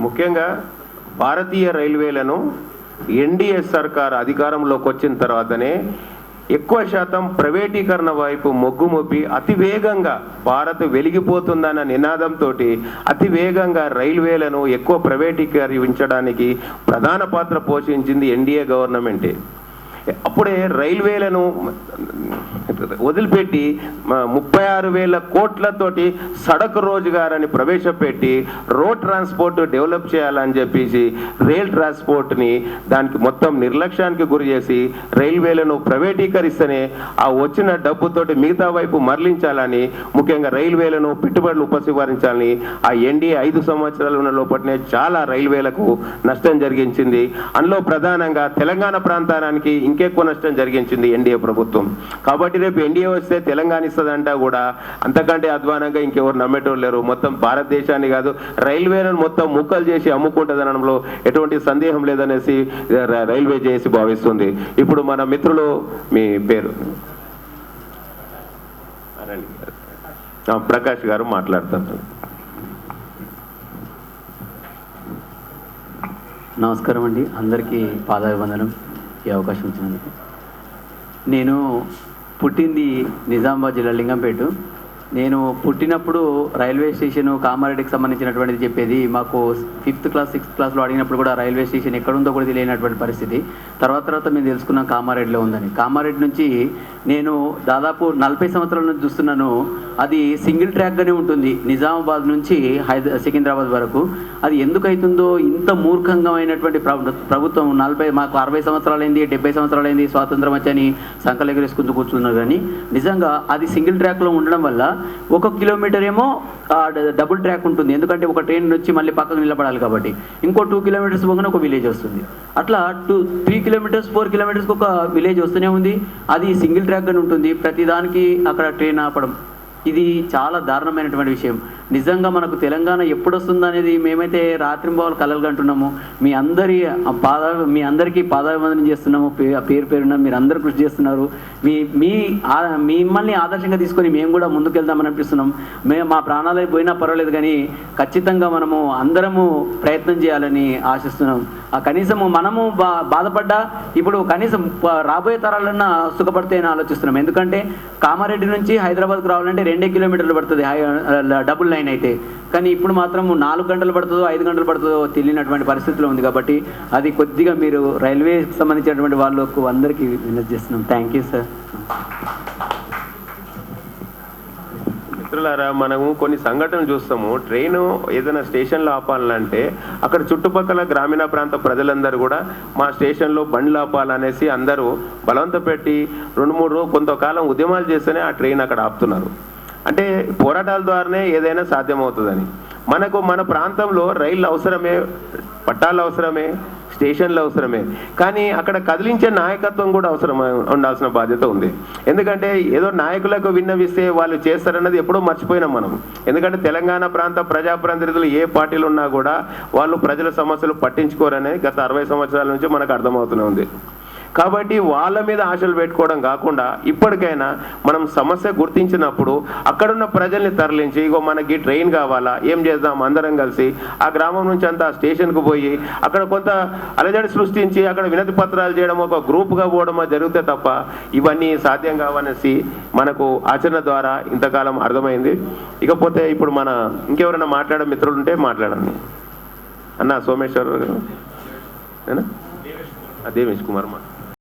ముఖ్యంగా భారతీయ రైల్వేలను ఎన్డీఏ సర్కార్ అధికారంలోకి వచ్చిన తర్వాతనే ఎక్కువ శాతం ప్రైవేటీకరణ వైపు మొగ్గుమొప్పి అతి వేగంగా భారత్ వెలిగిపోతుందన్న నినాదంతో అతి వేగంగా రైల్వేలను ఎక్కువ ప్రైవేటీకరించడానికి ప్రధాన పాత్ర పోషించింది ఎన్డీఏ గవర్నమెంటే. అప్పుడే రైల్వేలను వదిలిపెట్టి 36,000 కోట్లతోటి సడక్ రోజ్గార్ అని ప్రవేశపెట్టి రోడ్ ట్రాన్స్పోర్ట్ డెవలప్ చేయాలని చెప్పేసి రైల్ ట్రాన్స్పోర్ట్ని దానికి మొత్తం నిర్లక్ష్యానికి గురి చేసి రైల్వేలను ప్రైవేటీకరిస్తేనే ఆ వచ్చిన డబ్బుతోటి మిగతా వైపు మరలించాలని, ముఖ్యంగా రైల్వేలను పెట్టుబడులు ఉపసంహరించాలని ఆ ఎన్డీఏ 5 సంవత్సరాలు ఉన్న లోపలనే చాలా రైల్వేలకు నష్టం జరిగించింది. అందులో ప్రధానంగా తెలంగాణ ప్రాంతానికి ఇంకెక్కువ నష్టం జరిగించింది ఎన్డీఏ ప్రభుత్వం. కాబట్టి రేపు ఎన్డీఏ వస్తే తెలంగాణ ఇస్తుందంటా కూడా అంతకంటే అధ్వానంగా ఇంకెవరు నమ్మేటోళ్ళు లేరు. మొత్తం భారతదేశాన్ని కాదు రైల్వేలను మొత్తం ముక్కలు చేసి అమ్ముకుంటుందనడంలో ఎటువంటి సందేహం లేదనేసి రైల్వే చేసి భావిస్తుంది. ఇప్పుడు మన మిత్రులు మీ పేరు ప్రకాష్ గారు మాట్లాడుతున్నారు. నమస్కారం అండి, అందరికీ పాదాభివందనం. ఈ అవకాశం ఇచ్చినందుకు. నేను పుట్టింది నిజామాబాద్ జిల్లా లింగంపేట. నేను పుట్టినప్పుడు రైల్వే స్టేషన్ కామారెడ్డికి సంబంధించినటువంటిది చెప్పేది. మాకు 5th క్లాస్ 6th క్లాస్లో అడిగినప్పుడు కూడా రైల్వే స్టేషన్ ఎక్కడుందో కూడా తెలియనటువంటి పరిస్థితి. తర్వాత మేము తెలుసుకున్నాం కామారెడ్డిలో ఉందని. కామారెడ్డి నుంచి నేను దాదాపు 40 సంవత్సరాల నుంచి చూస్తున్నాను. అది సింగిల్ ట్రాక్గానే ఉంటుంది నిజామాబాద్ నుంచి సికింద్రాబాద్ వరకు. అది ఎందుకు అవుతుందో ఇంత మూర్ఖంగా అయినటువంటి ప్రభుత్వం మాకు 60 సంవత్సరాలైంది, 70 సంవత్సరాలైంది, స్వాతంత్రం వచ్చని సంకలు ఎగరేసుకుంటూ కూర్చున్నారు. కానీ నిజంగా అది సింగిల్ ట్రాక్లో ఉండడం వల్ల 1 కిలోమీటర్ ఏమో డబుల్ ట్రాక్ ఉంటుంది. ఎందుకంటే ఒక ట్రైన్ వచ్చి మళ్ళీ పక్కకు నిలబడాలి కాబట్టి. ఇంకో 2 కిలోమీటర్స్ పోగానే ఒక విలేజ్ వస్తుంది. అట్లా 3 కిలోమీటర్స్ 4 కిలోమీటర్స్కి ఒక విలేజ్ వస్తూనే ఉంది. అది సింగిల్ ట్రాక్గానే ఉంటుంది. ప్రతిదానికి అక్కడ ట్రైన్ ఆపడం, ఇది చాలా దారుణమైనటువంటి విషయం. నిజంగా మనకు తెలంగాణ ఎప్పుడు వస్తుంది అనేది మేమైతే రాత్రింబావులు కలలు కంటున్నాము. మీ అందరికీ పాదాభివందనం చేస్తున్నాము. పేరున మీరు అందరూ కృషి చేస్తున్నారు. మిమ్మల్ని ఆదర్శంగా తీసుకొని మేము కూడా ముందుకెళ్దామని అనిపిస్తున్నాం. మా ప్రాణాలు పోయినా పర్వాలేదు, కానీ ఖచ్చితంగా మనము అందరము ప్రయత్నం చేయాలని ఆశిస్తున్నాం. కనీసము మనము బాధపడ్డా ఇప్పుడు కనీసం రాబోయే తరాలన్నా సుఖపడితే ఆలోచిస్తున్నాం. ఎందుకంటే కామారెడ్డి నుంచి హైదరాబాద్కు రావాలంటే 2 కిలోమీటర్లు పడుతుంది డబుల్ లైన్ అయితే. కానీ ఇప్పుడు మాత్రం 4 గంటలు పడుతుందో 5 గంటలు పడుతుందో తెలియనటువంటి పరిస్థితిలో ఉంది. కాబట్టి అది కొద్దిగా మీరు రైల్వేకి సంబంధించినటువంటి వాళ్ళకు అందరికీ విన్నతి చేస్తున్నాం. Thank you sir. మిత్రులారా, మనము కొన్ని సంఘటనలు చూస్తాము. ట్రైను ఏదైనా స్టేషన్లో ఆపాలంటే అక్కడ చుట్టుపక్కల గ్రామీణ ప్రాంత ప్రజలందరూ కూడా మా స్టేషన్లో బండ్లు ఆపాలనేసి అందరూ బలవంత పెట్టి 2-3 రోజులు కొంతకాలం ఉద్యమాలు చేస్తేనే ఆ ట్రైన్ అక్కడ ఆపుతున్నారు. అంటే పోరాటాల ద్వారానే ఏదైనా సాధ్యమవుతుందని. మన ప్రాంతంలో రైళ్ళు అవసరమే, పట్టాలు అవసరమే, స్టేషన్లు అవసరమే, కానీ అక్కడ కదిలించే నాయకత్వం కూడా అవసరం ఉండాల్సిన బాధ్యత ఉంది. ఎందుకంటే ఏదో నాయకులకు విన్నవిస్తే వాళ్ళు చేస్తారన్నది ఎప్పుడో మర్చిపోయినాం మనం. ఎందుకంటే తెలంగాణ ప్రాంత ప్రజాప్రతినిధులు ఏ పార్టీలు ఉన్నా కూడా వాళ్ళు ప్రజల సమస్యలు పట్టించుకోరనేది గత 60 సంవత్సరాల నుంచి మనకు అర్థమవుతూనే ఉంది. కాబట్టి వాళ్ళ మీద ఆశలు పెట్టుకోవడం కాకుండా ఇప్పటికైనా మనం సమస్య గుర్తించినప్పుడు అక్కడున్న ప్రజల్ని తరలించి, ఇగో మనకి ట్రైన్ కావాలా, ఏం చేద్దాం అందరం కలిసి ఆ గ్రామం నుంచి అంతా స్టేషన్కు పోయి అక్కడ కొంత అలజడి సృష్టించి అక్కడ వినతి పత్రాలు చేయడం, ఒక గ్రూప్గా పోవడం జరిగితే తప్ప ఇవన్నీ సాధ్యం కావనేసి మనకు ఆచరణ ద్వారా ఇంతకాలం అర్థమైంది. ఇకపోతే ఇప్పుడు మన ఇంకెవరైనా మాట్లాడే మిత్రులు ఉంటే మాట్లాడండి. అన్న సోమేశ్వర్ గారు, దేవేష్ కుమార్ మా